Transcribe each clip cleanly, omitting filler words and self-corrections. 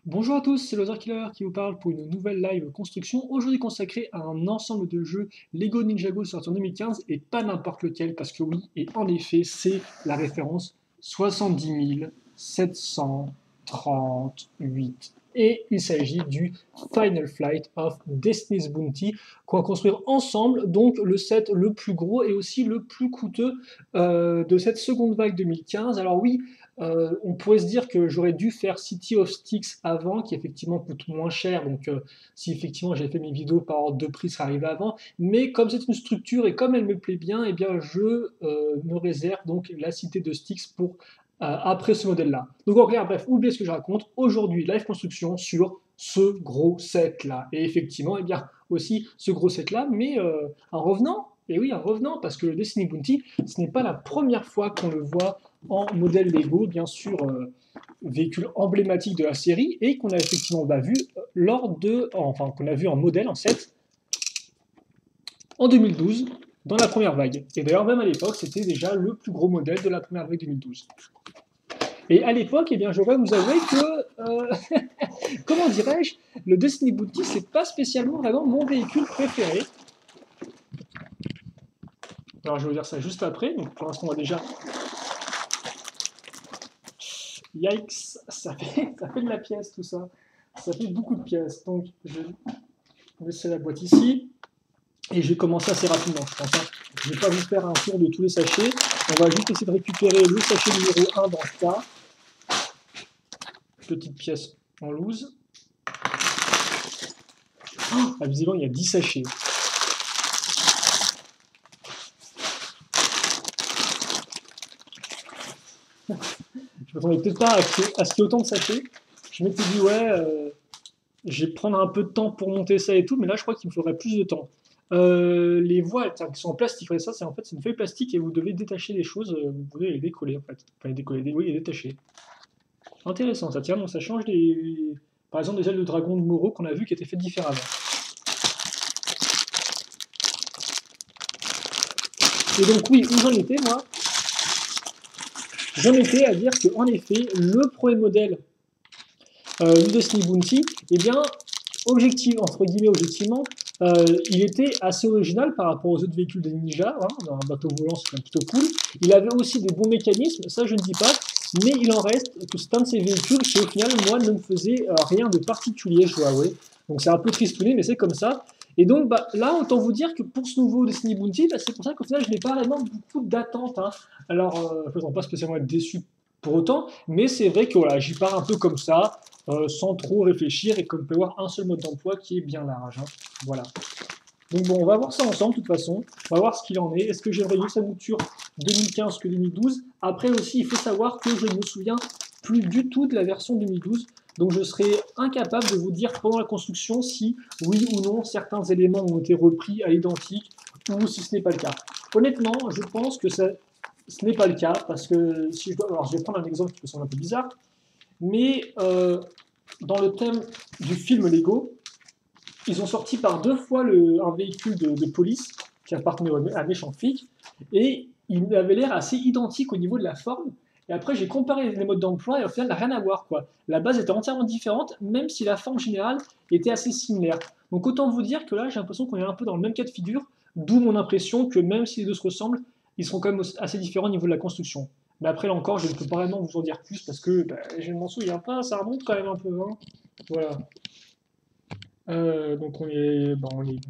Bonjour à tous, c'est Lothar Killer qui vous parle pour une nouvelle live construction, aujourd'hui consacrée à un ensemble de jeux Lego Ninjago sorti en 2015 et pas n'importe lequel parce que oui, et en effet, c'est la référence 70 738 et il s'agit du Final Flight of Destiny's Bounty qu'on va construire ensemble, donc le set le plus gros et aussi le plus coûteux de cette seconde vague 2015. Alors oui, on pourrait se dire que j'aurais dû faire City of Sticks avant, qui effectivement coûte moins cher. Donc, si effectivement j'avais fait mes vidéos par ordre de prix, ça arrivait avant. Mais comme c'est une structure et comme elle me plaît bien, eh bien je me réserve donc la Cité de Sticks pour après ce modèle-là. Donc en clair, bref, oubliez ce que je raconte. Aujourd'hui, live construction sur ce gros set-là. Et effectivement, eh bien aussi ce gros set-là, mais en revenant. Et oui, en revenant, parce que le Destiny Bounty, ce n'est pas la première fois qu'on le voit en modèle Lego, bien sûr, véhicule emblématique de la série, et qu'on a effectivement vu lors de, enfin, qu'on a vu en modèle en 7 en 2012 dans la première vague. Et d'ailleurs, même à l'époque, c'était déjà le plus gros modèle de la première vague 2012. Et à l'époque, eh bien, je dois vous avouer que, comment dirais-je, le Destiny Bounty, c'est pas spécialement vraiment mon véhicule préféré. Alors, je vais vous dire ça juste après. Donc, pour l'instant, on va déjà. Yikes, ça fait de la pièce tout ça. Ça fait beaucoup de pièces. Donc, je vais laisser la boîte ici. Et je vais commencer assez rapidement, je pense. Je ne vais pas vous faire un tour de tous les sachets. On va juste essayer de récupérer le sachet numéro 1 dans ce cas. Petite pièce en loose. Oh, visiblement, il y a 10 sachets. Je m'attendais peut-être pas à ce qu'il y ait autant de sachets. Je m'étais dit, ouais, je vais prendre un peu de temps pour monter ça et tout, mais là, je crois qu'il me faudrait plus de temps. Les voiles qui sont en plastique, ça, c'est en fait une feuille plastique et vous devez détacher les choses, vous devez les décoller en fait. Enfin, les décoller, oui, les détacher. Intéressant, ça tient, bon, ça change des. Par exemple, des ailes de dragon de Moreau qu'on a vu qui étaient faites différemment. Et donc, oui, où j'en étais, moi? J'en étais à dire qu'en effet, le premier modèle du Destiny Bounty, eh bien, entre guillemets, objectivement, il était assez original par rapport aux autres véhicules des ninjas. Hein, un bateau volant, c'est quand même plutôt cool. Il avait aussi des bons mécanismes, ça je ne dis pas, mais il en reste que c'est un de ces véhicules qui, au final, moi, ne me faisait rien de particulier, je dois avouer. Donc c'est un peu tristouné, mais c'est comme ça. Et donc là, autant vous dire que pour ce nouveau Destiny Bounty, c'est pour ça qu'au final, je n'ai pas vraiment beaucoup d'attentes. Hein. Alors, je ne prétends pas spécialement être déçu pour autant, mais c'est vrai que voilà, j'y pars un peu comme ça, sans trop réfléchir, et comme vous pouvez voir, un seul mode d'emploi qui est bien large. Hein. Voilà. Donc bon, on va voir ça ensemble de toute façon, on va voir ce qu'il en est. Est-ce que j'aimerais mieux sa mouture 2015 que 2012? Après aussi, il faut savoir que je ne me souviens plus du tout de la version 2012, donc je serais incapable de vous dire pendant la construction si, oui ou non, certains éléments ont été repris à l'identique, ou si ce n'est pas le cas. Honnêtement, je pense que ce n'est pas le cas, parce que si je dois... Alors je vais prendre un exemple qui peut sembler un peu bizarre, mais dans le thème du film Lego, ils ont sorti par deux fois un véhicule de police qui appartenait à un méchant flic, et il avait l'air assez identique au niveau de la forme. Et après, j'ai comparé les modes d'emploi, et au final, ça n'a rien à voir. Quoi. La base était entièrement différente, même si la forme générale était assez similaire. Donc autant vous dire que là, j'ai l'impression qu'on est un peu dans le même cas de figure, d'où mon impression que même si les deux se ressemblent, ils seront quand même assez différents au niveau de la construction. Mais après, là encore, je ne peux pas vraiment vous en dire plus, parce que je ne m'en souviens pas, ça remonte quand même un peu. Hein. Voilà. Donc on est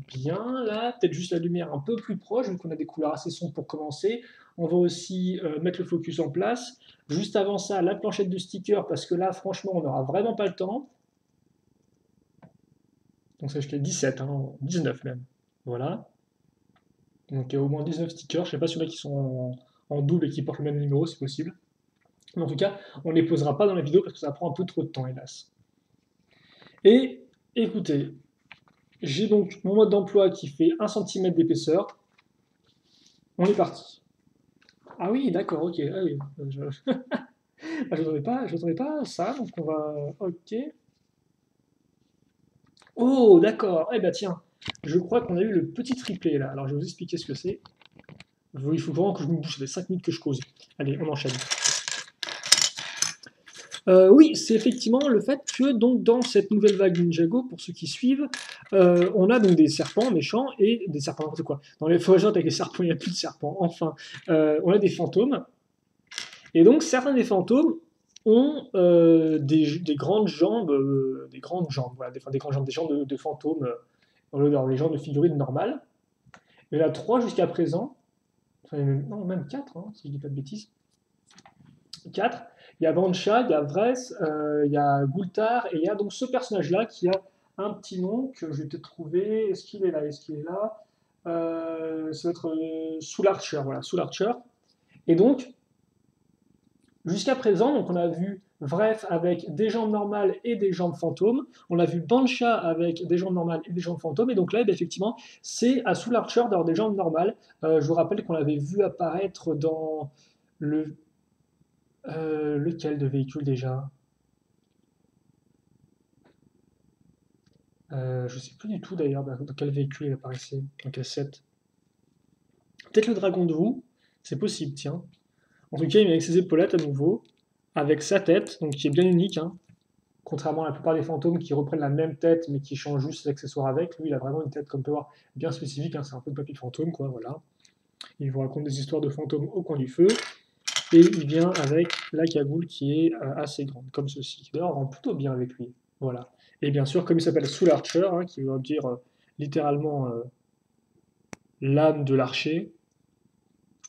bien là, peut-être juste la lumière un peu plus proche, vu qu'on a des couleurs assez sombres pour commencer. On va aussi mettre le focus en place. Juste avant ça, la planchette de stickers, parce que là, franchement, on n'aura vraiment pas le temps. Donc ça jusqu'à 17, hein, 19 même. Voilà. Donc il y a au moins 19 stickers. Je ne sais pas si y en a qui sont en double et qui portent le même numéro, c'est possible. Mais en tout cas, on ne les posera pas dans la vidéo parce que ça prend un peu trop de temps, hélas. Et écoutez, j'ai donc mon mode d'emploi qui fait 1 cm d'épaisseur. On est parti. Ah oui, d'accord, ok. Ah oui, je n'attendais pas à ça, donc on va. Ok. Oh, d'accord. Eh ben tiens, je crois qu'on a eu le petit triplé là. Alors je vais vous expliquer ce que c'est. Il faut vraiment que je me bouge, ça fait 5 minutes que je cause. Allez, on enchaîne. Oui, c'est effectivement le fait que donc dans cette nouvelle vague Ninjago, pour ceux qui suivent, on a donc des serpents méchants et des serpents n'importe quoi. Dans les Forest avec les serpents, il n'y a plus de serpents. Enfin, on a des fantômes. Et donc certains des fantômes ont des grandes jambes, voilà, des grandes jambes, des jambes de fantômes, dans les jambes de figurines normales. Il y en a trois jusqu'à présent, enfin, non, même quatre, hein, si je ne dis pas de bêtises. Quatre. Il y a Bancha, il y a Vress, il y a Gultar, et il y a donc ce personnage-là qui a un petit nom que je vais peut-être trouver. Est-ce qu'il est là? Est-ce qu'il est là? Ça va être Soul Archer, voilà, Soul Archer. Et donc, jusqu'à présent, donc on a vu Vref avec des jambes normales et des jambes fantômes. On a vu Bancha avec des jambes normales et des jambes fantômes. Et donc là, effectivement, c'est à Soul Archer d'avoir des jambes normales. Je vous rappelle qu'on l'avait vu apparaître dans le lequel de véhicule déjà? Je ne sais plus du tout d'ailleurs dans quel véhicule il apparaissait, dans quel set. Peut-être le dragon de roue, c'est possible, tiens. En tout cas, il est avec ses épaulettes à nouveau, avec sa tête, donc qui est bien unique, hein. Contrairement à la plupart des fantômes qui reprennent la même tête mais qui changent juste les accessoires avec, lui il a vraiment une tête, comme on peut voir, bien spécifique, hein. C'est un peu de papier de fantôme, quoi, voilà. Il vous raconte des histoires de fantômes au coin du feu, et il vient avec la cagoule qui est assez grande, comme ceci, qui d'ailleurs rend plutôt bien avec lui, voilà. Et bien sûr, comme il s'appelle Soul Archer, hein, qui veut dire littéralement l'âme de l'archer,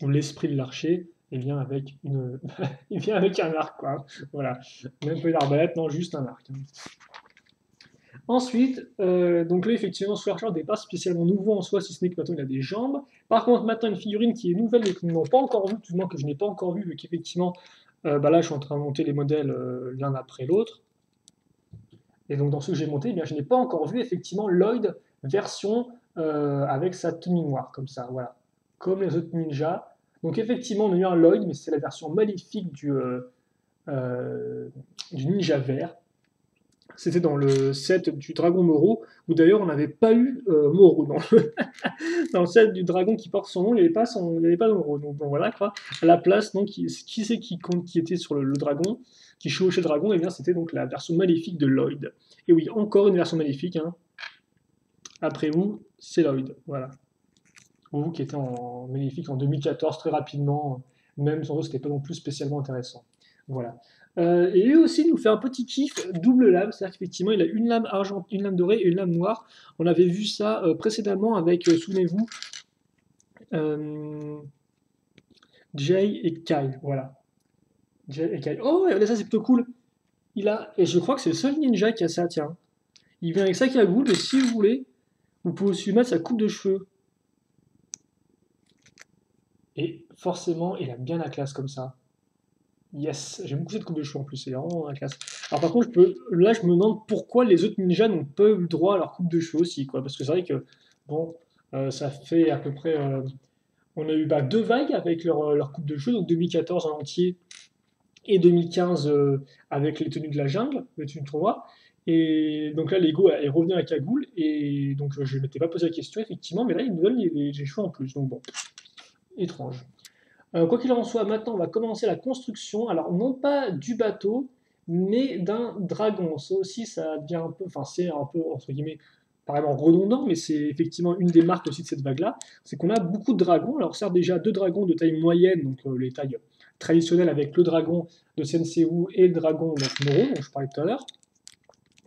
ou l'esprit de l'archer, il vient avec il vient avec un arc, quoi. Voilà. Même pas une arbalète, non, juste un arc. Ensuite, donc là, effectivement, Soul Archer n'est pas spécialement nouveau en soi, si ce n'est que maintenant il a des jambes. Par contre, maintenant, une figurine qui est nouvelle et que nous n'avons pas encore vue, tout du moins que je n'ai pas encore vue, mais qu'effectivement, bah là, je suis en train de monter les modèles l'un après l'autre. Et donc, dans ceux que j'ai montés, eh bien, je n'ai pas encore vu, effectivement, Lloyd version avec sa tenue noire, comme ça, voilà. Comme les autres ninjas. Donc, effectivement, on a eu un Lloyd, mais c'est la version maléfique du ninja vert. C'était dans le set du Dragon Moro, où d'ailleurs on n'avait pas eu Moro dans le set du dragon qui porte son nom, il n'y avait pas de Moro. Donc bon, voilà quoi. À la place, donc, qui c'est qui était sur le dragon, qui chevauchait le dragon, et bien c'était donc la version maléfique de Lloyd. Et oui, encore une version maléfique, hein. Après vous, c'est Lloyd. Voilà. Vous qui était en maléfique en 2014 très rapidement, même sans eux, c'était pas non plus spécialement intéressant. Voilà. Et lui aussi nous fait un petit kiff double lame, c'est-à-dire qu'effectivement il a une lame argent, une lame dorée et une lame noire. On avait vu ça précédemment avec, souvenez-vous, euh, Jay et Kai. Voilà. Jay et Kai. Oh, regardez ça, c'est plutôt cool. Et je crois que c'est le seul ninja qui a ça, tiens. Il vient avec sa cagoule, et si vous voulez, vous pouvez aussi lui mettre sa coupe de cheveux. Et forcément, il a bien la classe comme ça. Yes, j'aime beaucoup cette coupe de cheveux en plus, c'est vraiment la classe. Alors par contre, là je me demande pourquoi les autres ninjas n'ont pas eu le droit à leur coupe de cheveux aussi, quoi. Parce que c'est vrai que, bon, ça fait à peu près... on a eu deux vagues avec leur coupe de cheveux, donc 2014 en entier et 2015 avec les tenues de la jungle, les tenues de tournoi. Et donc là, Lego est revenu à la cagoule, et donc je ne m'étais pas posé la question, effectivement, mais là, il nous donne les cheveux en plus, donc bon, étrange. Quoi qu'il en soit, maintenant on va commencer la construction, alors non pas du bateau, mais d'un dragon. Ça aussi, ça devient un peu, enfin c'est un peu, entre guillemets, apparemment redondant, mais c'est effectivement une des marques aussi de cette vague-là, c'est qu'on a beaucoup de dragons. Alors certes déjà deux dragons de taille moyenne, donc les tailles traditionnelles avec le dragon de Senseiwu et le dragon donc, Moro, dont je parlais tout à l'heure.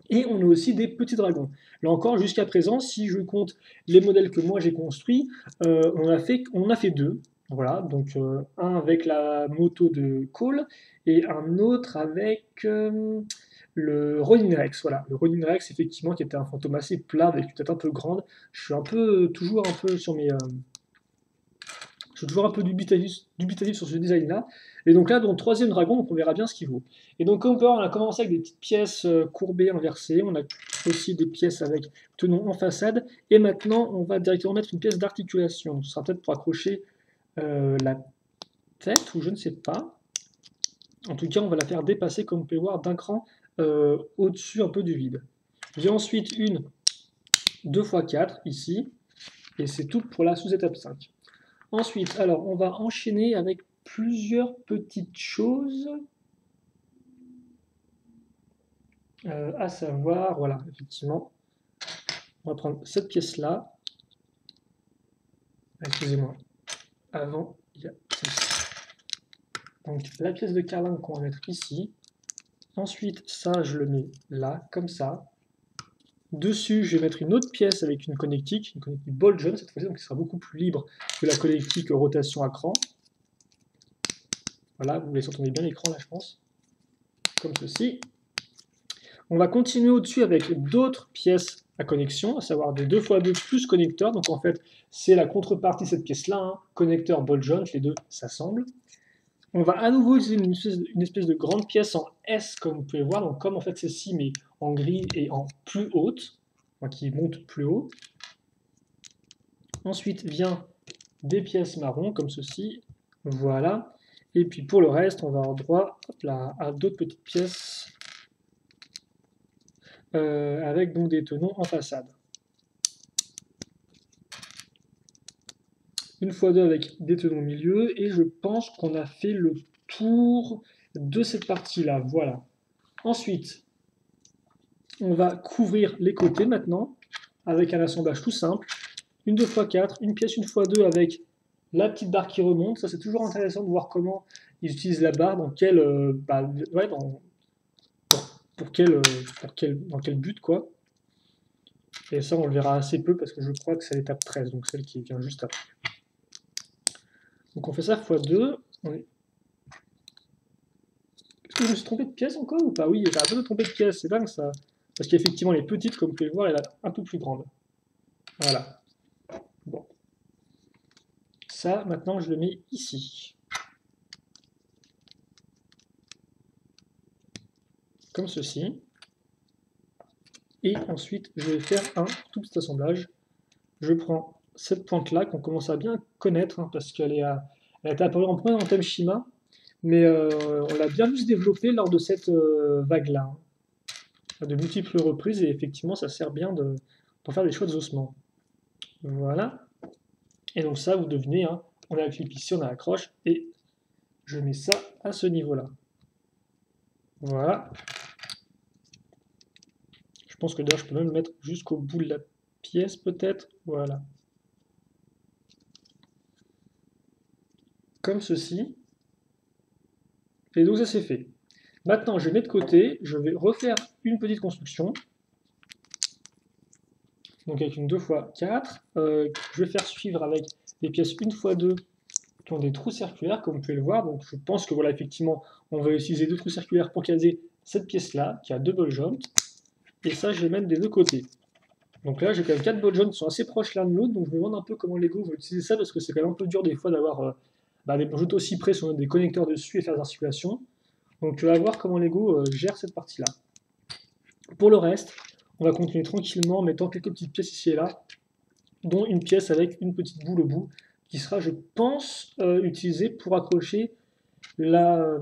Et on a aussi des petits dragons. Là encore, jusqu'à présent, si je compte les modèles que moi j'ai construits, on a fait deux. Voilà, donc un avec la moto de Cole et un autre avec le Ronin Rex. Voilà, le Ronin Rex, effectivement, qui était un fantôme assez plat, avec une tête un peu grande. Je suis toujours un peu sur mes, je suis toujours un peu dubitatif sur ce design-là. Et donc là, dans le troisième dragon, donc on verra bien ce qu'il vaut. Et donc, comme on peut voir, on a commencé avec des petites pièces courbées, inversées. On a aussi des pièces avec tenon en façade. Et maintenant, on va directement mettre une pièce d'articulation. Ce sera peut-être pour accrocher la tête, ou je ne sais pas. En tout cas, on va la faire dépasser, comme on peut voir, d'un cran au-dessus un peu du vide. J'ai ensuite une 2x4 ici. Et c'est tout pour la sous-étape 5. Ensuite, alors, on va enchaîner avec plusieurs petites choses. À savoir, voilà, effectivement, on va prendre cette pièce-là. Excusez-moi, avant, il y a celle-ci. Donc la pièce de carlingue qu'on va mettre ici. Ensuite, ça, je le mets là, comme ça. Dessus, je vais mettre une autre pièce avec une connectique ball joint cette fois-ci, donc qui sera beaucoup plus libre que la connectique rotation à cran. Voilà, vous laissez entendre bien l'écran là, je pense. Comme ceci. On va continuer au-dessus avec d'autres pièces à connexion, à savoir des 2x2 plus connecteurs. Donc en fait, c'est la contrepartie de cette pièce-là, hein. Connecteur ball joint, les deux s'assemblent. On va à nouveau utiliser une espèce de grande pièce en S, comme vous pouvez voir, donc comme en fait celle-ci, mais en gris et en plus haute, enfin, qui monte plus haut. Ensuite vient des pièces marron, comme ceci, voilà. Et puis pour le reste, on va avoir droit là, à d'autres petites pièces avec donc des tenons en façade. Une fois deux avec des tenons au milieu, et je pense qu'on a fait le tour de cette partie-là, voilà. Ensuite, on va couvrir les côtés maintenant, avec un assemblage tout simple. Une 2x4, une pièce 1x2 avec la petite barre qui remonte. Ça, c'est toujours intéressant de voir comment ils utilisent la barre, dans quel, ouais, dans quel but, quoi. Et ça, on le verra assez peu parce que je crois que c'est l'étape 13, donc celle qui vient juste après. Donc on fait ça x2. Est-ce que je me suis trompé de pièce encore ou pas? Oui, j'ai un peu de trompé de pièce, c'est dingue ça. Parce qu'effectivement, les petites, comme vous pouvez le voir, elle est un peu plus grande. Voilà. Bon. Ça, maintenant, je le mets ici. Comme ceci. Et ensuite, je vais faire un tout petit assemblage. Je prends cette pointe-là qu'on commence à bien connaître, hein, parce qu'elle est elle a été apparue en premier en thème Shima, mais on l'a bien vu se développer lors de cette vague-là, hein, à de multiples reprises, et effectivement, ça sert bien pour faire des chouettes ossements. Voilà. Et donc ça, vous devinez, hein, on a la clip ici, on a l'accroche, et je mets ça à ce niveau-là. Voilà. Je pense que d'ailleurs, je peux même le mettre jusqu'au bout de la pièce, peut-être. Voilà. Comme ceci. Et donc ça c'est fait. Maintenant, je mets de côté, je vais refaire une petite construction. Donc avec une 2x4. Je vais faire suivre avec des pièces 1x2 qui ont des trous circulaires, comme vous pouvez le voir. Donc je pense que voilà, effectivement, on va utiliser deux trous circulaires pour caser cette pièce-là, qui a deux ball joints. Et ça, je vais mettre des deux côtés. Donc là, j'ai quand même 4 ball joints qui sont assez proches l'un de l'autre, donc je me demande un peu comment Lego va utiliser ça, parce que c'est quand même un peu dur des fois d'avoir des ball joints aussi près, sur des connecteurs dessus et faire des articulations. Donc tu vas voir comment Lego gère cette partie-là. Pour le reste, on va continuer tranquillement en mettant quelques petites pièces ici et là, dont une pièce avec une petite boule au bout, qui sera, je pense, utilisée pour accrocher la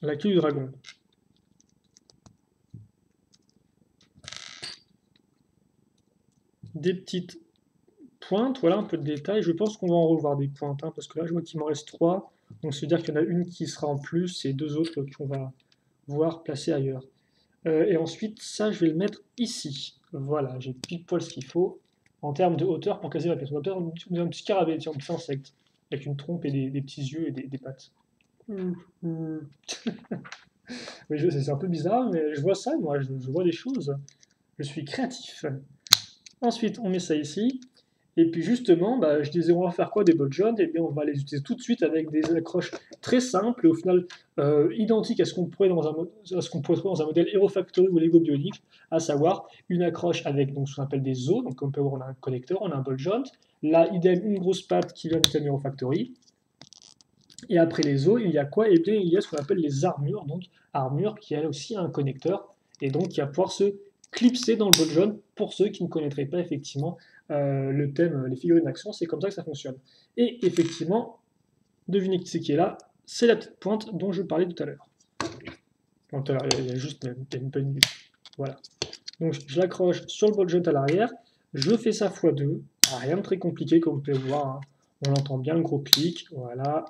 queue du dragon. Des petites pointes, voilà un peu de détail. Je pense qu'on va en revoir des pointes, hein, parce que là je vois qu'il m'en reste 3. Donc c'est-à-dire qu'il y en a une qui sera en plus et deux autres qu'on va voir placer ailleurs. Et ensuite, ça je vais le mettre ici. Voilà, j'ai pile poil ce qu'il faut en termes de hauteur pour caser la pièce. On va faire un petit scarabée, un petit insecte, avec une trompe et des petits yeux et des pattes. Oui, c'est un peu bizarre, mais je vois ça, moi, je vois des choses. Je suis créatif. Ensuite, on met ça ici. Et puis justement, je disais, on va faire quoi des ball joints? Et bien, on va les utiliser tout de suite avec des accroches très simples et au final identiques à ce qu'on pourrait trouver dans un modèle Hero Factory ou Lego Bionic, à savoir une accroche avec donc, ce qu'on appelle des os. Donc, comme on peut voir, on a un connecteur, on a un ball joint. Là, idem, une grosse patte qui vient du thème Hero Factory. Et après les os, il y a quoi? Eh bien, il y a ce qu'on appelle les armures. Donc, armure qui a aussi un connecteur et donc qui va pouvoir se clipser dans le ball joint pour ceux qui ne connaîtraient pas effectivement le thème, les figurines d'action, c'est comme ça que ça fonctionne. Et effectivement, devinez qui est là, c'est la petite pointe dont je parlais tout à l'heure. Tout à l'heure, il y a juste une bonne idée. Voilà. Donc je l'accroche sur le ball joint à l'arrière, je fais ça x2, rien de très compliqué comme vous pouvez voir, hein. On entend bien le gros clic, voilà.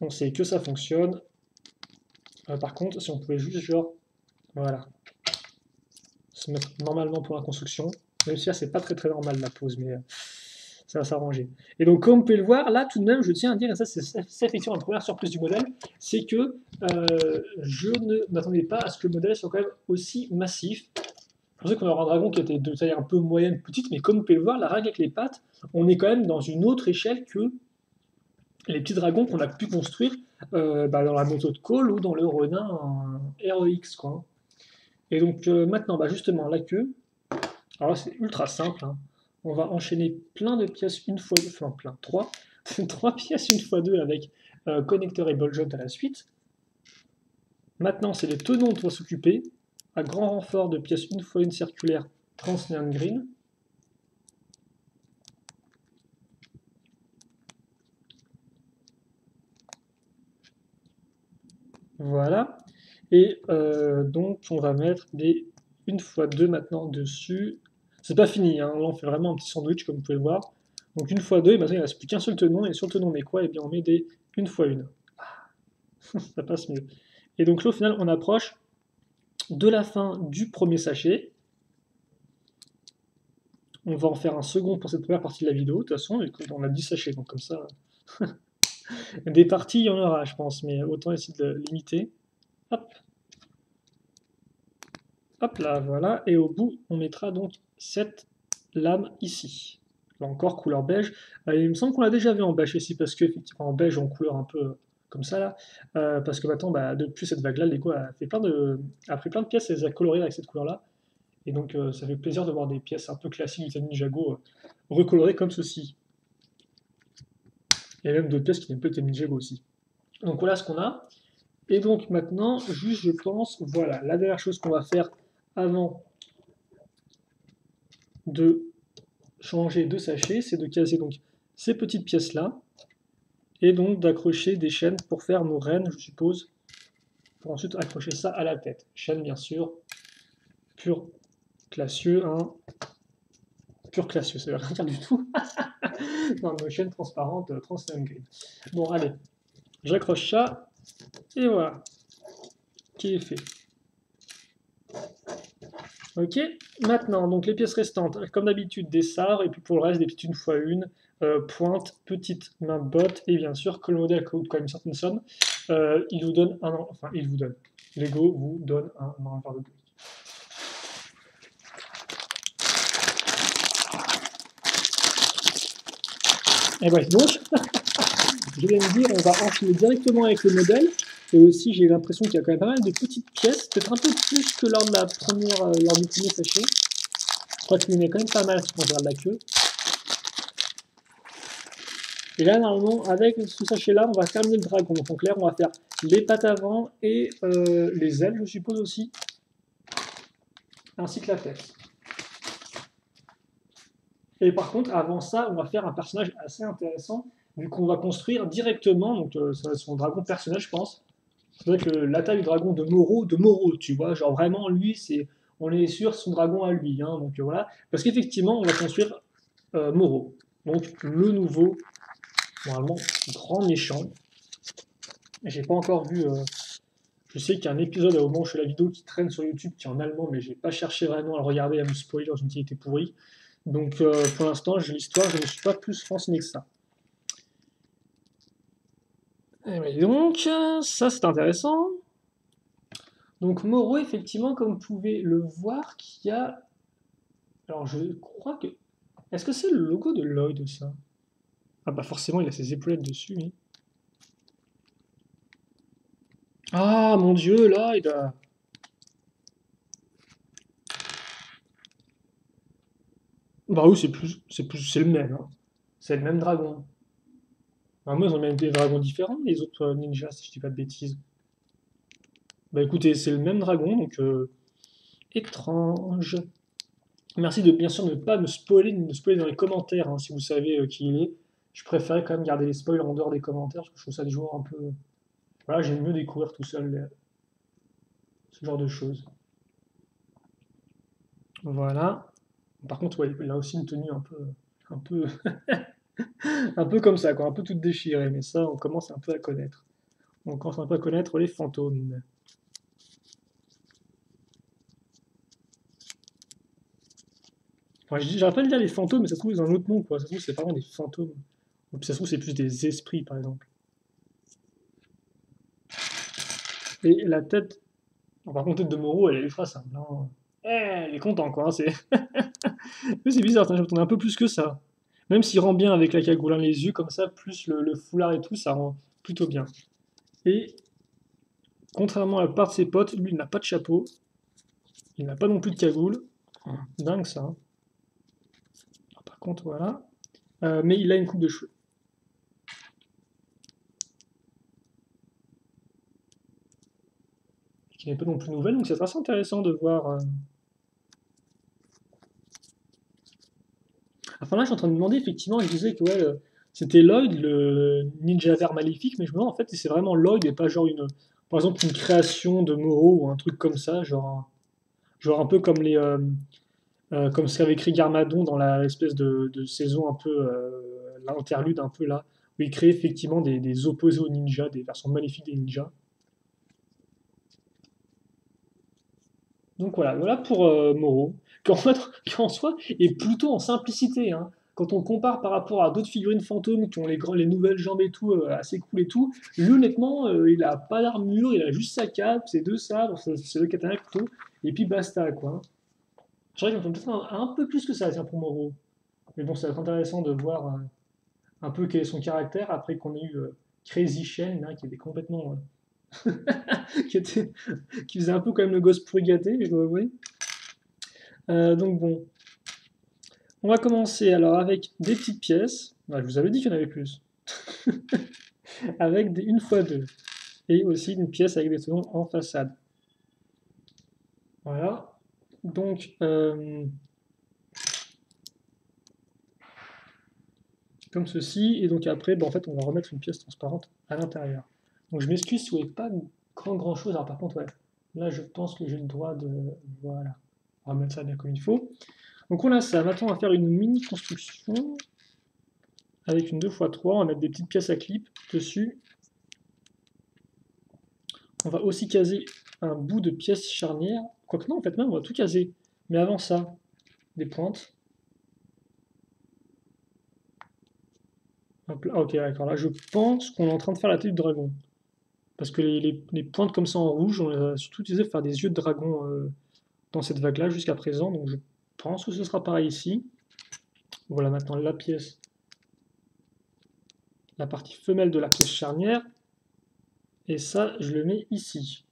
On sait que ça fonctionne. Par contre, si on pouvait juste, genre, voilà, se mettre normalement pour la construction, même si là, c'est pas très normal la pause, mais ça va s'arranger. Et donc, comme vous pouvez le voir, là, tout de même, je tiens à dire, et ça, c'est effectivement la première surprise du modèle, c'est que je ne m'attendais pas à ce que le modèle soit quand même aussi massif. Je pensais qu'on aurait un dragon qui était de taille un peu moyenne, petite, mais comme vous pouvez le voir, la règle avec les pattes, on est quand même dans une autre échelle que les petits dragons qu'on a pu construire dans la moto de Cole ou dans le Ronin en REX, quoi. Et donc maintenant, justement, la queue, alors là, c'est ultra simple, hein. On va enchaîner plein de pièces une fois deux, enfin plein, trois, trois pièces une fois deux avec connecteur et ball joint à la suite. Maintenant, c'est les tenons dont on va s'occuper, à grand renfort de pièces une fois une circulaire trans neon green. Voilà. Et donc, on va mettre des une fois deux maintenant dessus. C'est pas fini, hein. Là, on fait vraiment un petit sandwich, comme vous pouvez le voir. Donc, une fois deux, et maintenant, il ne reste plus qu'un seul tenon. Et sur le tenon, on met quoi? Et bien, on met des une fois une. Ça passe mieux. Et donc là, au final, on approche de la fin du premier sachet. On va en faire un second pour cette première partie de la vidéo. De toute façon, on a 10 sachets, donc comme ça, des parties, il y en aura, je pense, mais autant essayer de limiter. Hop, hop là, voilà. Et au bout, on mettra donc cette lame ici. Là encore, couleur beige. Il me semble qu'on l'a déjà vu en beige ici, parce qu'effectivement, en beige, en couleur un peu comme ça, là. Parce que maintenant, depuis cette vague-là, Lego a pris plein de pièces et les a colorées avec cette couleur-là. Et donc, ça fait plaisir de voir des pièces un peu classiques du Ninjago recolorées comme ceci. Il y a même d'autres pièces qui n'aiment pas le Ninjago aussi. Donc voilà ce qu'on a. Et donc maintenant, juste je pense, voilà, la dernière chose qu'on va faire avant de changer de sachet, c'est de caser donc ces petites pièces-là, et donc d'accrocher des chaînes pour faire nos rênes, je suppose, pour ensuite accrocher ça à la tête. Chaîne bien sûr, pur classieux, hein. Pur classieux, ça veut rien dire du tout. Non, nos chaînes transparentes, transparent grid. Bon, allez, j'accroche ça, et voilà, qui est fait. Ok, maintenant, donc les pièces restantes, comme d'habitude, des sabres, et puis pour le reste, des petites une fois une, pointe, petite main de botte, et bien sûr, que le modèle coûte quand même une certaine somme, il vous donne enfin, il vous donne, Lego vous donne un envers de briques. Et bref, donc, je viens de dire, on va enchaîner directement avec le modèle, et aussi j'ai l'impression qu'il y a quand même pas mal de petites pièces, peut-être un peu plus que lors, de la première, lors du premier sachet. Je crois qu'il y en a quand même pas mal si on regarde la queue. Et là, normalement, avec ce sachet-là, on va terminer le dragon. Donc en clair, on va faire les pattes avant et les ailes, je suppose aussi, ainsi que la tête. Et par contre, avant ça, on va faire un personnage assez intéressant, vu qu'on va construire directement, donc ça va être son dragon personnel, je pense. Ça va être la taille du dragon de Moro, tu vois, genre vraiment, lui, on est sûr, son dragon à lui, hein, donc voilà. Parce qu'effectivement, on va construire Moro, donc le nouveau, normalement, grand méchant. J'ai pas encore vu. Je sais qu'il y a un épisode au moment où je fais la vidéo qui traîne sur YouTube qui est en allemand, mais j'ai pas cherché vraiment à le regarder, à me spoiler dans une qualité pourrie. Donc pour l'instant, j'ai l'histoire, je ne me suis pas plus renseigné que ça. Et donc, ça c'est intéressant. Donc Moro, effectivement, comme vous pouvez le voir, qu'il y a. Alors je crois que. Est-ce que c'est le logo de Lloyd ça? Ah bah forcément, il a ses épaulettes dessus, oui. Ah mon dieu, Lloyd! Bah oui, c'est le même, hein. C'est le même dragon. Alors moi, ils ont même des dragons différents, les autres ninjas, si je dis pas de bêtises. Bah écoutez, c'est le même dragon, donc étrange. Merci de bien sûr ne pas me spoiler, de me spoiler dans les commentaires, hein, si vous savez qui il est. Je préférais quand même garder les spoils en dehors des commentaires, parce que je trouve ça toujours un peu. Voilà, j'aime mieux découvrir tout seul ce genre de choses. Voilà. Par contre, ouais, il a aussi une tenue un peu, un peu comme ça, quoi, un peu toute déchirée, mais ça, on commence un peu à connaître. On commence un peu à connaître les fantômes. Enfin, j'arrête pas de dire les fantômes, mais ça se trouve, ils ont un autre nom, quoi. Ça se trouve, c'est pas vraiment des fantômes. Ou puis ça se trouve, c'est plus des esprits, par exemple. Et la tête, par contre, tête de Moreau, elle est ultra simple, hein. Eh, elle est content, quoi, hein, c'est... Mais c'est bizarre, je m'attendais un peu plus que ça. Même s'il rend bien avec la cagoule, hein, les yeux comme ça, plus le foulard et tout, ça rend plutôt bien. Et contrairement à la part de ses potes, lui, il n'a pas de chapeau. Il n'a pas non plus de cagoule. Dingue ça, hein. Par contre, voilà. Mais il a une coupe de cheveux. Qui n'est pas non plus nouvelle, donc c'est assez intéressant de voir. Enfin là, je suis en train de me demander, effectivement, je disais que ouais, c'était Lloyd, le ninja vert maléfique, mais je me demande en fait si c'est vraiment Lloyd et pas genre une, par exemple, une création de Moro ou un truc comme ça, genre un peu comme comme ce qu'avait écrit Garmadon dans la espèce de saison un peu, l'interlude un peu là, où il crée effectivement des opposés aux ninjas, des versions maléfiques des ninjas. Donc voilà pour Moro, qui en soi est plutôt en simplicité, hein. Quand on compare par rapport à d'autres figurines fantômes qui ont les nouvelles jambes et tout, assez cool et tout, lui honnêtement, il a pas d'armure, il a juste sa cape, ses deux sabres, c'est le katana plutôt, et puis basta quoi. Je dirais que peut-être un peu plus que ça, tiens, pour Moro. Mais bon, ça va être intéressant de voir un peu quel est son caractère après qu'on ait eu Crazy Shane, hein, qui était complètement. Qui, était, qui faisait un peu quand même le gosse pourri gâté, je dois avouer. Donc bon, on va commencer alors avec des petites pièces. Ah, je vous avais dit qu'il y en avait plus. Avec une fois deux. Et aussi une pièce avec des tenons en façade. Voilà. Donc, comme ceci. Et donc après, en fait, on va remettre une pièce transparente à l'intérieur. Donc je m'excuse si vous n'avez pas grand chose. Alors par contre, ouais, là je pense que j'ai le droit de... Voilà. On va mettre ça bien comme il faut. Donc on a ça. Maintenant, on va faire une mini construction avec une 2x3. On va mettre des petites pièces à clip dessus. On va aussi caser un bout de pièce charnière. Quoique non, en fait, même, on va tout caser. Mais avant ça, des pointes. Hop là. Ok, d'accord. Là, je pense qu'on est en train de faire la tête du dragon. Parce que les pointes comme ça en rouge, on les a surtout utilisées pour faire des yeux de dragon dans cette vague-là jusqu'à présent. Donc je pense que ce sera pareil ici. Voilà maintenant la pièce, la partie femelle de la pièce charnière. Et ça, je le mets ici.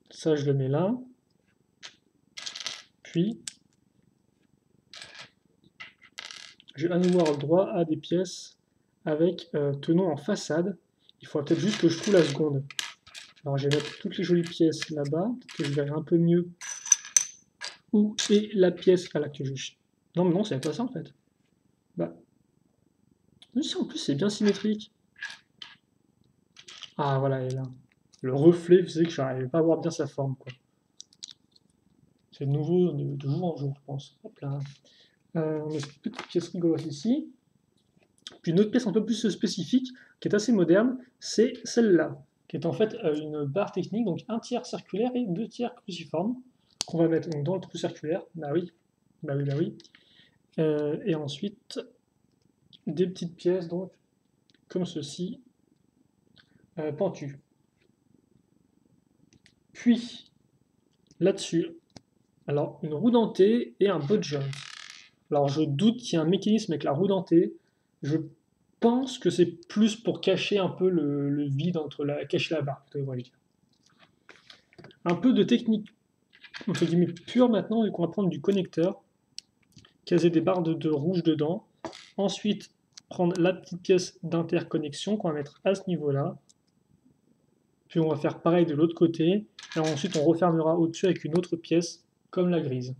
Ça, je le mets là. Puis, je vais à nouveau avoir le droit à des pièces avec tenons en façade. Il faudra peut-être juste que je trouve la seconde. Alors, je vais mettre toutes les jolies pièces là-bas. Peut-être que je verrai un peu mieux où est la pièce à laquelle je... Non, mais non, c'est pas ça en fait. Bah, si, en plus, c'est bien symétrique. Ah, voilà, elle est là. Le reflet faisait que je n'arrivais pas à voir bien sa forme, quoi. C'est nouveau de jour en jour, je pense. Hop là. On met cette petite pièce rigolote ici. Puis une autre pièce un peu plus spécifique, qui est assez moderne, c'est celle-là, qui est en fait une barre technique, donc un tiers circulaire et deux tiers cruciforme, qu'on va mettre donc, dans le trou circulaire. Bah oui, bah oui, bah oui. Et ensuite, des petites pièces, donc, comme ceci, pentues. Puis, là-dessus, alors, une roue dentée et un butt joint. Alors, je doute qu'il y ait un mécanisme avec la roue dentée. Je pense que c'est plus pour cacher un peu le vide cacher la barre, devrais-je dire. Un peu de technique, entre guillemets, pure maintenant, et qu'on va prendre du connecteur, caser des barres de rouge dedans. Ensuite, prendre la petite pièce d'interconnexion qu'on va mettre à ce niveau-là. Puis on va faire pareil de l'autre côté. Et ensuite, on refermera au-dessus avec une autre pièce, comme la grise.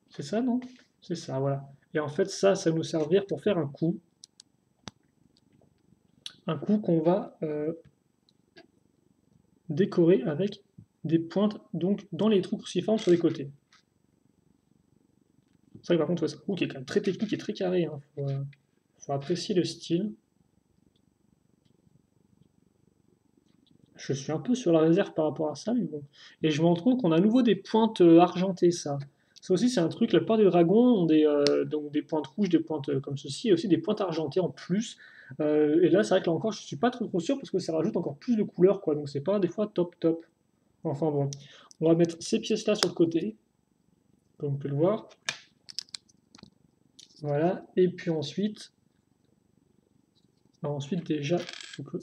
C'est ça, non? C'est ça, voilà. Et en fait, ça va nous servir pour faire un coup. Un coup qu'on va décorer avec des pointes donc dans les trous cruciformes sur les côtés. C'est vrai que par contre, c'est un coup qui est quand même très technique et très carré. Hein. Faut apprécier le style. Je suis un peu sur la réserve par rapport à ça, mais bon. Et je me rends compte qu'on a à nouveau des pointes argentées, ça. Ça aussi, c'est un truc, la plupart des dragons ont donc des pointes rouges, des pointes comme ceci, et aussi des pointes argentées en plus. Et là, c'est vrai que là encore, je suis pas trop sûr parce que ça rajoute encore plus de couleurs, quoi. Donc c'est pas des fois top top. Enfin bon, on va mettre ces pièces-là sur le côté, comme on peut le voir. Voilà. Et puis ensuite déjà, il faut que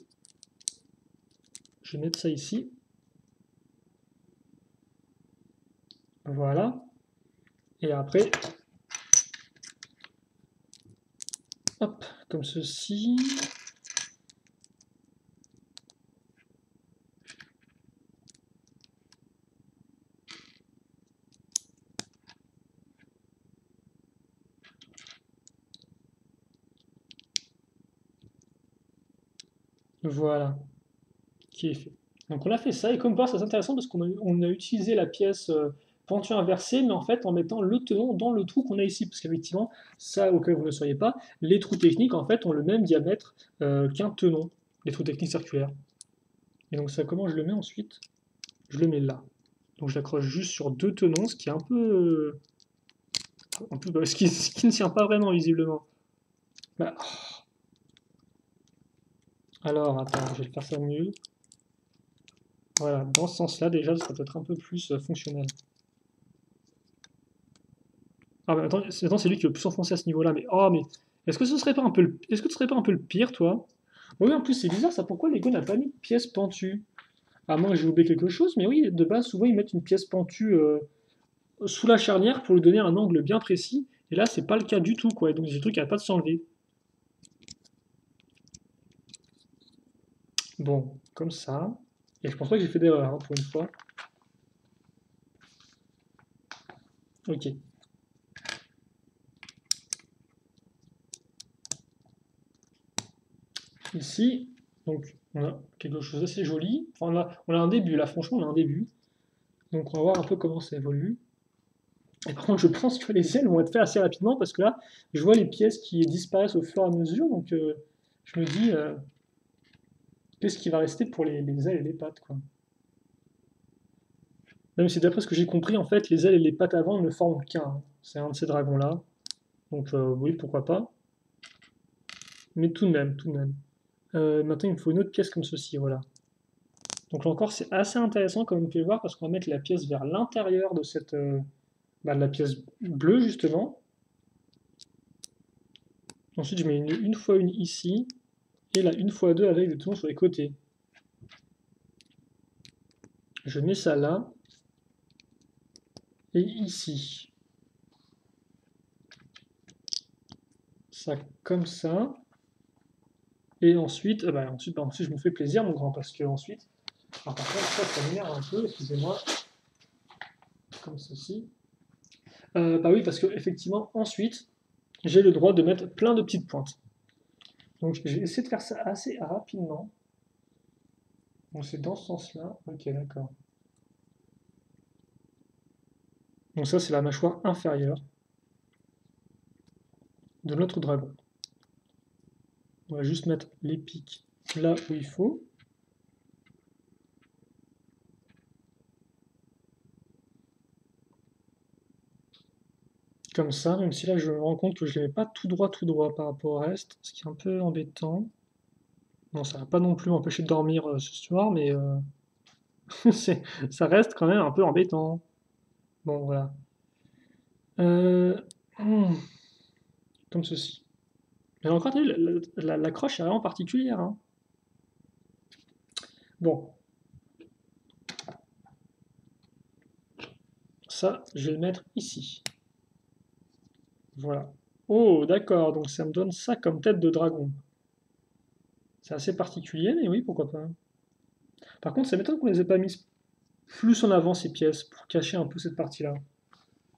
je mette ça ici. Voilà. Et après, hop, comme ceci. Voilà, qui est fait. Donc on a fait ça, et comme par c'est intéressant parce qu'on a utilisé la pièce pentue inversée, mais en fait en mettant le tenon dans le trou qu'on a ici, parce qu'effectivement, ça au cas où vous ne le sauriez pas, les trous techniques en fait ont le même diamètre qu'un tenon, les trous techniques circulaires. Et donc ça, comment je le mets ensuite? Je le mets là. Donc je l'accroche juste sur deux tenons, ce qui est ce qui ne tient pas vraiment visiblement. Bah, alors attends, je vais faire ça mieux. Voilà, dans ce sens-là déjà, ça peut être un peu plus fonctionnel. Ah bah attends, c'est lui qui veut plus s'enfoncer à ce niveau-là, mais oh mais est-ce que ce serait pas un peu est-ce que ce serait pas un peu le pire, toi? Oui, en plus c'est bizarre ça, pourquoi Lego n'a pas mis de pièce pentue? À moins que j'ai oublié quelque chose, mais oui, de base souvent ils mettent une pièce pentue sous la charnière pour lui donner un angle bien précis, et là c'est pas le cas du tout quoi, et donc j'ai truc qui a pas de s'enlever. Bon, comme ça. Et je pense pas que j'ai fait d'erreur hein, pour une fois. Ok. Ici, donc on a quelque chose d'assez joli. Enfin, on a un début là, franchement on a un début. Donc on va voir un peu comment ça évolue. Et par contre, je pense que les ailes vont être faites assez rapidement parce que là, je vois les pièces qui disparaissent au fur et à mesure. Donc, je me dis, qu'est-ce qui va rester pour les ailes et les pattes, quoi. Même si d'après ce que j'ai compris, en fait, les ailes et les pattes avant ne forment qu'un, hein. C'est un de ces dragons-là. Donc, oui, pourquoi pas. Mais tout de même, tout de même. Maintenant, il me faut une autre pièce comme ceci, voilà. Donc là encore, c'est assez intéressant comme vous pouvez voir parce qu'on va mettre la pièce vers l'intérieur de de la pièce bleue, justement. Ensuite, je mets une fois une ici. Et là, une fois deux avec des tons sur les côtés. Je mets ça là. Et ici. Ça comme ça. Et ensuite, ensuite, je me fais plaisir, mon grand, parce que ensuite. Alors, par contre, ça m'énerve un peu, excusez-moi. Comme ceci. Bah oui, parce que effectivement, ensuite, j'ai le droit de mettre plein de petites pointes. Donc, je vais essayer de faire ça assez rapidement. Donc, c'est dans ce sens-là. Ok, d'accord. Donc, ça, c'est la mâchoire inférieure de notre dragon. On va juste mettre les pics là où il faut. Comme ça, même si là je me rends compte que je ne les mets pas tout droit par rapport au reste, ce qui est un peu embêtant. Bon, ça va pas non plus m'empêcher de dormir ce soir, mais ça reste quand même un peu embêtant. Bon, voilà. Euh, hmm, comme ceci. Mais encore, t'as vu, la croche est vraiment particulière, hein. Bon, ça, je vais le mettre ici. Voilà. Oh, d'accord, donc ça me donne ça comme tête de dragon. C'est assez particulier, mais oui, pourquoi pas. Par contre, ça m'étonne qu'on les ait pas mises plus en avant, ces pièces, pour cacher un peu cette partie-là.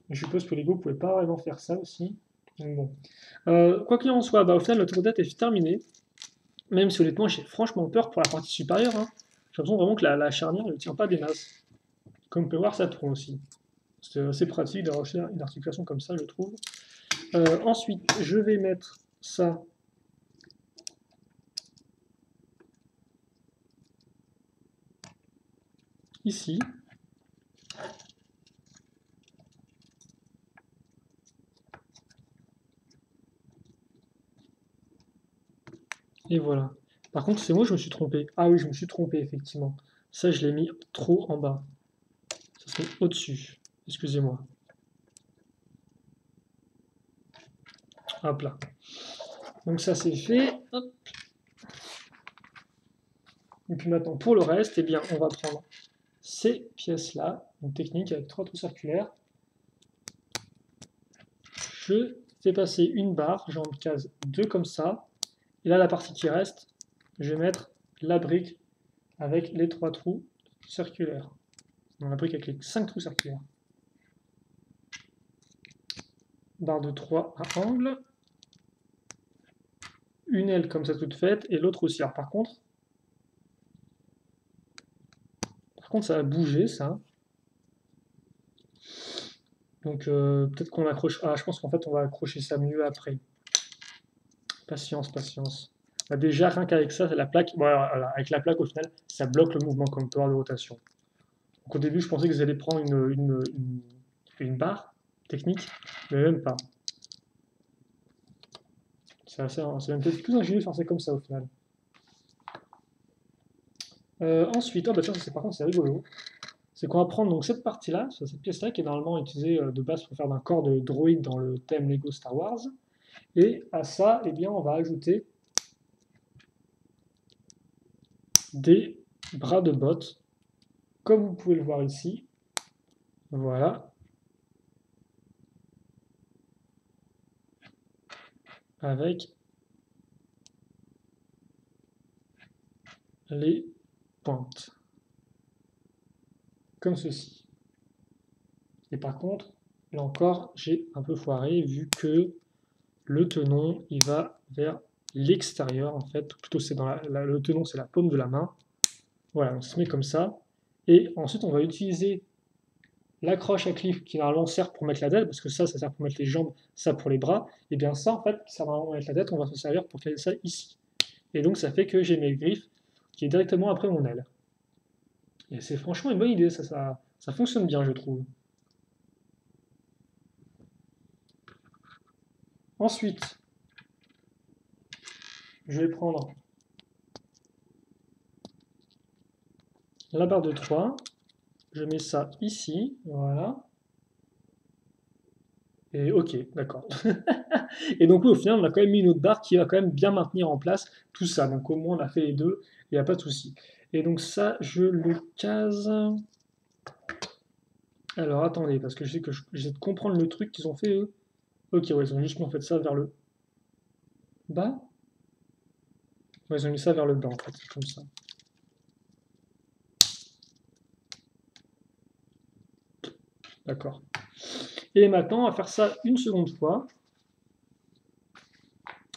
Je suppose que Lego pouvait pas vraiment faire ça aussi. Donc bon. Quoi qu'il en soit, bah, au final, notre date est terminée. Même si honnêtement, j'ai franchement peur pour la partie supérieure, hein. J'ai l'impression vraiment que la charnière ne tient pas des masses. Comme on peut voir, ça tourne aussi. C'est assez pratique d'avoir une articulation comme ça, je trouve. Ensuite, je vais mettre ça ici. Et voilà. Par contre, c'est moi, je me suis trompé. Ah oui, je me suis trompé, effectivement. Ça, je l'ai mis trop en bas. Ça serait au-dessus. Excusez-moi. Hop là. Donc ça, c'est fait. Hop. Et puis maintenant, pour le reste, eh bien, on va prendre ces pièces-là, une technique avec 3 trous circulaires. Je fais passer une barre, j'en case 2 comme ça. Et là, la partie qui reste, je vais mettre la brique avec les 3 trous circulaires. Donc, la brique avec les 5 trous circulaires. Barre de 3 à angle. Une aile comme ça toute faite, et l'autre aussi. Alors par contre, ça va bouger, ça. Donc peut-être qu'on accroche... Ah, je pense qu'en fait, on va accrocher ça mieux après. Patience, patience. Bah, déjà, rien qu'avec ça, la plaque, voilà, avec la plaque, au final, ça bloque le mouvement comme peut avoir de rotation. Donc au début, je pensais que vous allez prendre une barre technique, mais même pas. C'est même peut-être plus ingénieux de faire ça comme ça, au final. Ensuite, oh bah tiens, par contre, c'est rigolo. C'est qu'on va prendre donc cette partie-là, cette pièce-là, qui est normalement utilisée de base pour faire d'un corps de droïde dans le thème Lego Star Wars. Et à ça, eh bien, on va ajouter des bras de botte, comme vous pouvez le voir ici. Voilà. Avec les pointes. Comme ceci. Et par contre, là encore, j'ai un peu foiré, vu que le tenon, il va vers l'extérieur, en fait. Plutôt, c'est le tenon, c'est la paume de la main. Voilà, on se met comme ça. Et ensuite, on va utiliser l'accroche à clip qui normalement sert pour mettre la tête, parce que ça sert pour mettre les jambes, ça pour les bras. Et bien ça, en fait, qui sert normalement pour mettre la tête, on va se servir pour caler ça ici. Et donc, ça fait que j'ai mes griffes qui est directement après mon aile. Et c'est franchement une bonne idée, ça fonctionne bien, je trouve. Ensuite, je vais prendre la barre de 3, je mets ça ici, voilà. Et ok, d'accord. Et donc oui, au final, on a quand même mis une autre barre qui va quand même bien maintenir en place tout ça. Donc au moins, on a fait les deux, il n'y a pas de souci. Et donc ça, je le case. Alors attendez, parce que je sais que j'essaie de comprendre le truc qu'ils ont fait eux. Ok, ouais, ils ont justement fait ça vers le bas. Ouais, ils ont mis ça vers le bas en fait, comme ça. D'accord. Et maintenant, on va faire ça une seconde fois.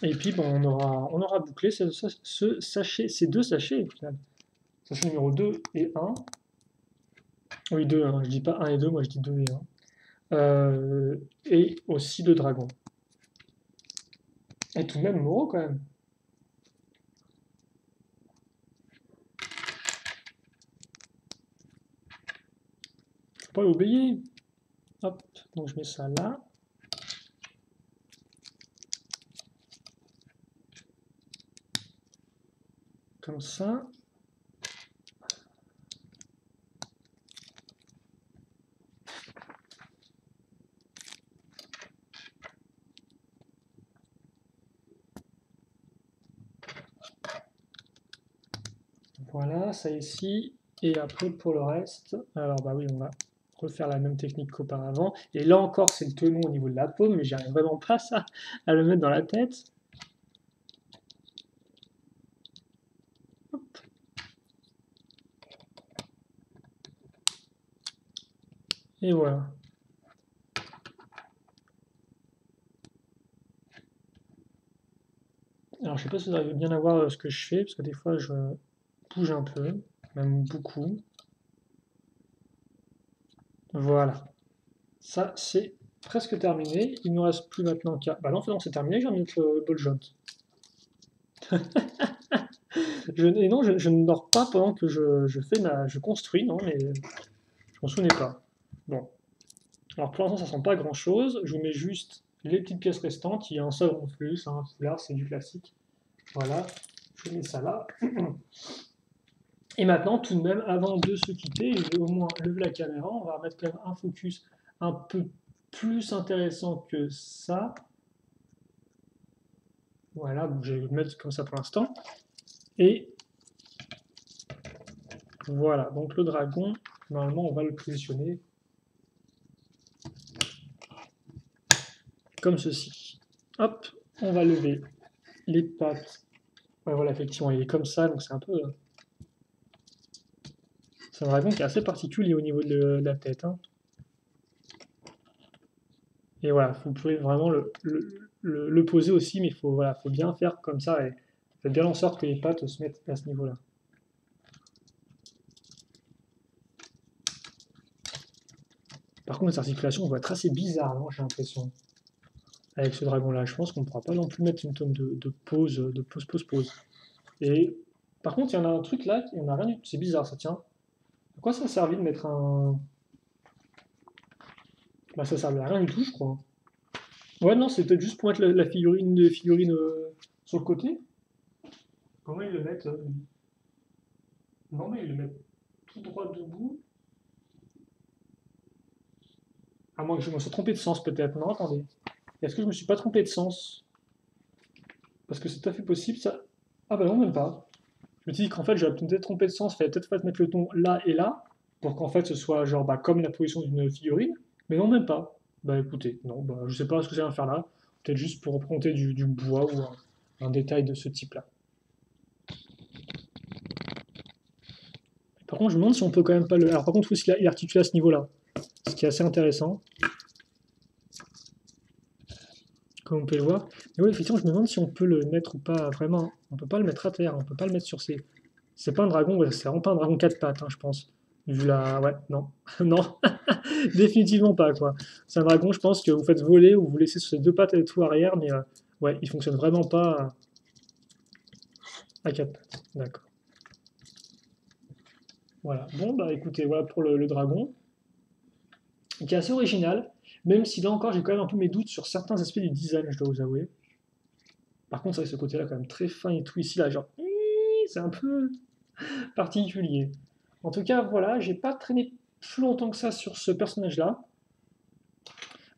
Et puis, bon, on aura bouclé ce sachet, ces deux sachets, au final. Sachet numéro 2 et 1. Oui, 2, hein, je dis pas 1 et 2, moi je dis 2 et 1. Et aussi de dragon. Et tout de même, Moro quand même. Faut pas l'oublier. Hop, donc je mets ça là. Comme ça. Voilà, ça ici. Et après, pour le reste, alors bah oui, on va refaire la même technique qu'auparavant. Et là encore, c'est le tenon au niveau de la paume, mais j'arrive vraiment pas ça à le mettre dans la tête. Hop. Et voilà. Alors, je sais pas si vous arrivez bien à voir ce que je fais, parce que des fois, je bouge un peu, même beaucoup. Voilà. Ça, c'est presque terminé. Il ne nous reste plus maintenant qu'à... Bah non, c'est terminé, j'ai un autre bol jaune. Et non, je ne dors pas pendant que je construis, non, mais je m'en souvenais pas. Bon, alors pour l'instant, ça sent pas grand-chose. Je vous mets juste les petites pièces restantes. Il y a un seul en plus, hein, là, c'est du classique. Voilà, je mets ça là. Et maintenant, tout de même, avant de se quitter, je vais au moins lever la caméra. On va remettre quand même un focus un peu plus intéressant que ça. Voilà, donc je vais le mettre comme ça pour l'instant. Et voilà, donc le dragon, normalement, on va le positionner comme ceci. Hop, on va lever les pattes. Ouais, voilà, effectivement, il est comme ça, donc c'est un peu. C'est un dragon qui est assez particulier au niveau de la tête, hein. Et voilà, vous pouvez vraiment le poser aussi, mais il faut, voilà, faut bien faire comme ça et faites bien en sorte que les pattes se mettent à ce niveau-là. Par contre, les articulations vont être assez bizarres, non, j'ai l'impression, avec ce dragon-là. Je pense qu'on ne pourra pas non plus mettre une tonne de pause, de pause, pause, pause. Et par contre, il y en a un truc là, il n'y en a rien du tout. C'est bizarre, ça tient. À quoi ça servait de mettre un. Bah, ça servait à rien du tout, je crois. Ouais, non, c'est peut-être juste pour mettre la figurine, des figurines sur le côté. Comment ils le mettent Non, mais ils le mettent tout droit debout. À moins que je me sois trompé de sens, peut-être. Non, attendez. Est-ce que je me suis pas trompé de sens? Parce que c'est tout à fait possible, ça. Ah bah non, même pas. Je me suis dit qu'en fait, j'aurais peut-être trompé de sens. Il fallait peut-être pas mettre le ton là et là, pour qu'en fait, ce soit genre bah, comme la position d'une figurine. Mais non, même pas. Bah écoutez, non, bah, je sais pas ce que ça va faire là. Peut-être juste pour représenter du bois ou un détail de ce type-là. Par contre, je me demande si on peut quand même pas le. Alors, par contre, il faut aussi l'articuler à ce niveau-là. Ce qui est assez intéressant, comme on peut le voir. Mais oui, effectivement, je me demande si on peut le mettre ou pas vraiment. On peut pas le mettre à terre, on peut pas le mettre sur ses. C'est pas un dragon, ouais, c'est vraiment pas un dragon quatre pattes, hein, je pense. Vu la. Ouais, non. Non, définitivement pas, quoi. C'est un dragon, je pense que vous faites voler ou vous laissez sur ses deux pattes et tout arrière, mais ouais, il fonctionne vraiment pas à quatre pattes. D'accord. Voilà. Bon, bah écoutez, voilà pour le dragon, qui est assez original, même si là encore, j'ai quand même un peu mes doutes sur certains aspects du design, je dois vous avouer. Par contre, c'est vrai que ce côté-là, quand même très fin et tout ici, là, genre, c'est un peu particulier. En tout cas, voilà, j'ai pas traîné plus longtemps que ça sur ce personnage-là.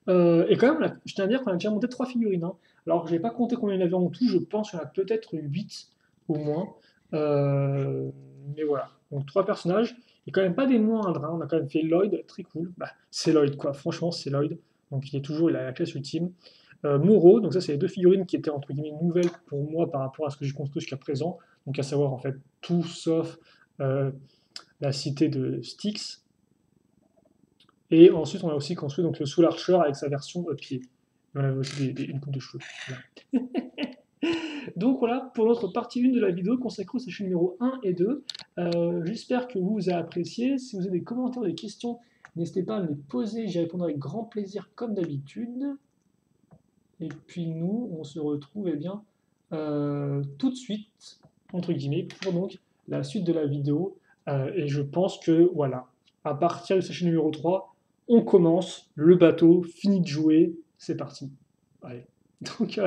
Et quand même, là, je tiens à dire qu'on a déjà monté 3 figurines, hein. Alors, je n'ai pas compté combien il y en avait en tout, je pense qu'il y en a peut-être 8 au moins. Euh, mais voilà, donc 3 personnages, et quand même pas des moindres, hein. On a quand même fait Lloyd, très cool. Bah, c'est Lloyd, quoi, franchement, c'est Lloyd. Donc, il a la classe ultime. Moro, donc ça, c'est les deux figurines qui étaient entre guillemets nouvelles pour moi par rapport à ce que j'ai construit jusqu'à présent. Donc, à savoir en fait tout sauf euh, la cité de Styx. Et ensuite, on a aussi construit donc, le Soul Archer avec sa version pied. Et on avait aussi une coupe de cheveux. Voilà. Donc voilà pour notre partie 1 de la vidéo consacrée aux sessions numéro 1 et 2. J'espère que vous avez apprécié. Si vous avez des commentaires ou des questions, n'hésitez pas à me les poser. J'y répondrai avec grand plaisir comme d'habitude. Et puis nous, on se retrouve eh bien, tout de suite, entre guillemets, pour donc la suite de la vidéo. Et je pense que voilà, à partir de session numéro 3, on commence, le bateau, fini de jouer, c'est parti. Allez. Donc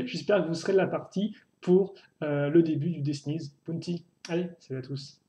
j'espère que vous serez de la partie pour le début du Destiny's Bounty. Allez, salut à tous.